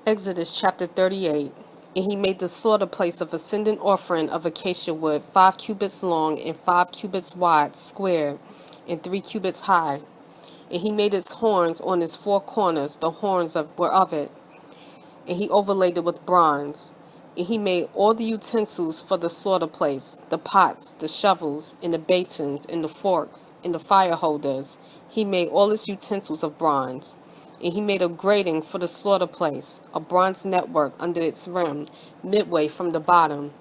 Exodus chapter 38. And he made the slaughter place of ascendant offering of acacia wood 5 cubits long and 5 cubits wide, square, and 3 cubits high. And he made its horns on its 4 corners, the horns were of it. And he overlaid it with bronze. And he made all the utensils for the slaughter place, the pots, the shovels, and the basins, and the forks, and the fire holders. He made all its utensils of bronze. And he made a grating for the slaughter place, a bronze network under its rim, midway from the bottom.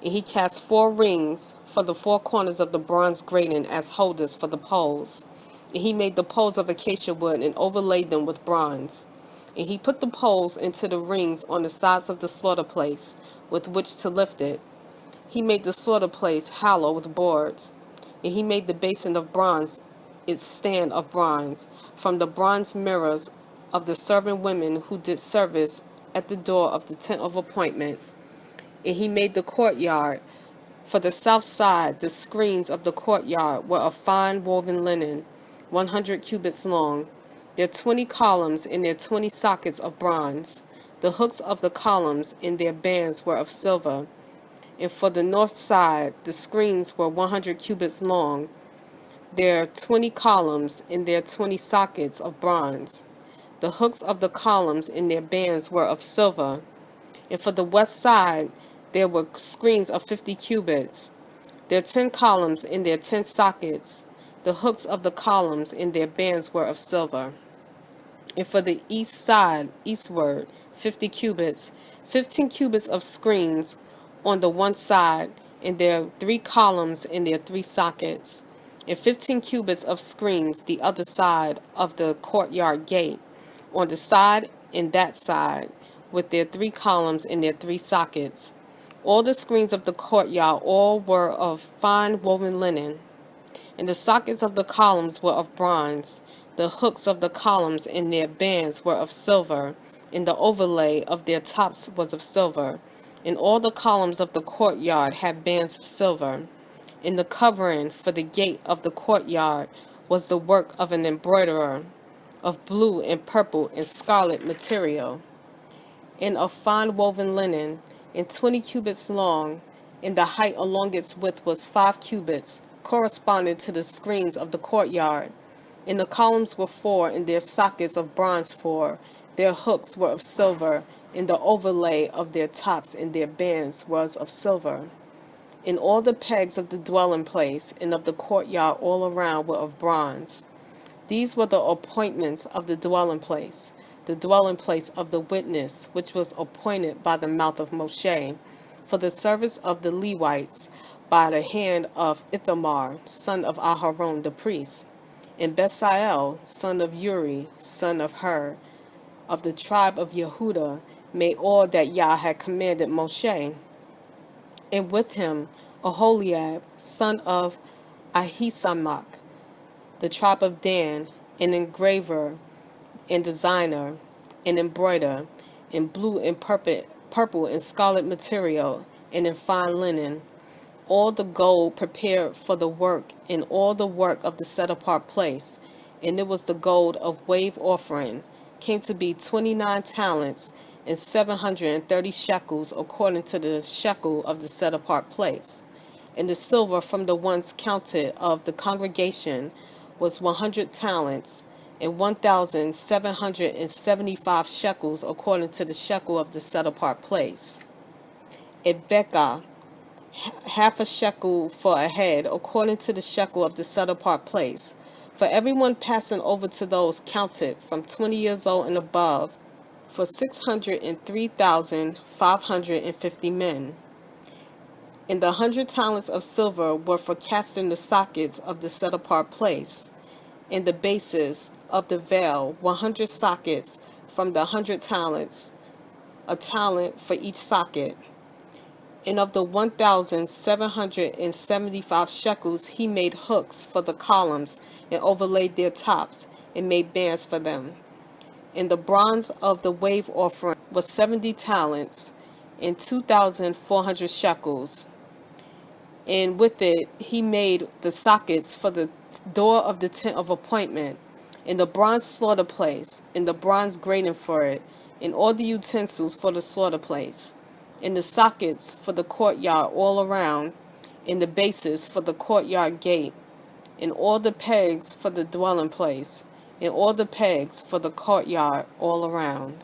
And he cast 4 rings for the 4 corners of the bronze grating as holders for the poles. And he made the poles of acacia wood and overlaid them with bronze. And he put the poles into the rings on the sides of the slaughter place, with which to lift it. He made the slaughter place hollow with boards. And he made the basin of bronze its stand of bronze, from the bronze mirrors of the servant women who did service at the door of the tent of appointment. And he made the courtyard. For the south side, the screens of the courtyard were of fine woven linen, 100 cubits long. Their 20 columns and their 20 sockets of bronze. The hooks of the columns and their bands were of silver. And for the north side, the screens were 100 cubits long. Their 20 columns and their 20 sockets of bronze. The hooks of the columns and their bands were of silver. And for the west side, there were screens of 50 cubits. Their 10 columns and their 10 sockets. The hooks of the columns and their bands were of silver. And for the east side, eastward, 50 cubits, 15 cubits of screens on the one side, and their 3 columns and their 3 sockets, and 15 cubits of screens the other side of the courtyard gate, on the side and that side, with their 3 columns and their 3 sockets. All the screens of the courtyard, all were of fine woven linen, and the sockets of the columns were of bronze. The hooks of the columns and their bands were of silver, and the overlay of their tops was of silver. And all the columns of the courtyard had bands of silver. And the covering for the gate of the courtyard was the work of an embroiderer, of blue and purple and scarlet material, and of fine woven linen, and 20 cubits long, and the height along its width was 5 cubits, corresponding to the screens of the courtyard. And the columns were 4, and their sockets of bronze 4. Their hooks were of silver, and the overlay of their tops and their bands was of silver. And all the pegs of the dwelling place and of the courtyard all around were of bronze. These were the appointments of the dwelling place of the witness, which was appointed by the mouth of Moshe, for the service of the Levites, by the hand of Ithamar, son of Aharon the priest, and Bezalel, son of Uri, son of Hur, of the tribe of Yehudah, made all that Yah had commanded Moshe. And with him Aholiab, son of Ahisamach, the tribe of Dan, an engraver and designer, and embroider, in blue and purple and scarlet material, and in fine linen, all the gold prepared for the work, and all the work of the set-apart place, and it was the gold of wave offering, came to be 29 talents, and 730 shekels, according to the shekel of the set-apart place. And the silver from the ones counted of the congregation was 100 talents, and 1,775 shekels, according to the shekel of the set-apart place. A bekah, half a shekel for a head, according to the shekel of the set-apart place, for everyone passing over to those counted from 20 years old and above, for 603,550 men. And the 100 talents of silver were for casting the sockets of the set-apart place, and the bases of the veil, 100 sockets from the 100 talents, a talent for each socket. And of the 1,775 shekels he made hooks for the columns, and overlaid their tops, and made bands for them. And the bronze of the wave offering was 70 talents, and 2,400 shekels. And with it he made the sockets for the door of the tent of appointment, and the bronze slaughter place, and the bronze grating for it, and all the utensils for the slaughter place, and the sockets for the courtyard all around, and the bases for the courtyard gate, and all the pegs for the dwelling place, and all the pegs for the courtyard all around.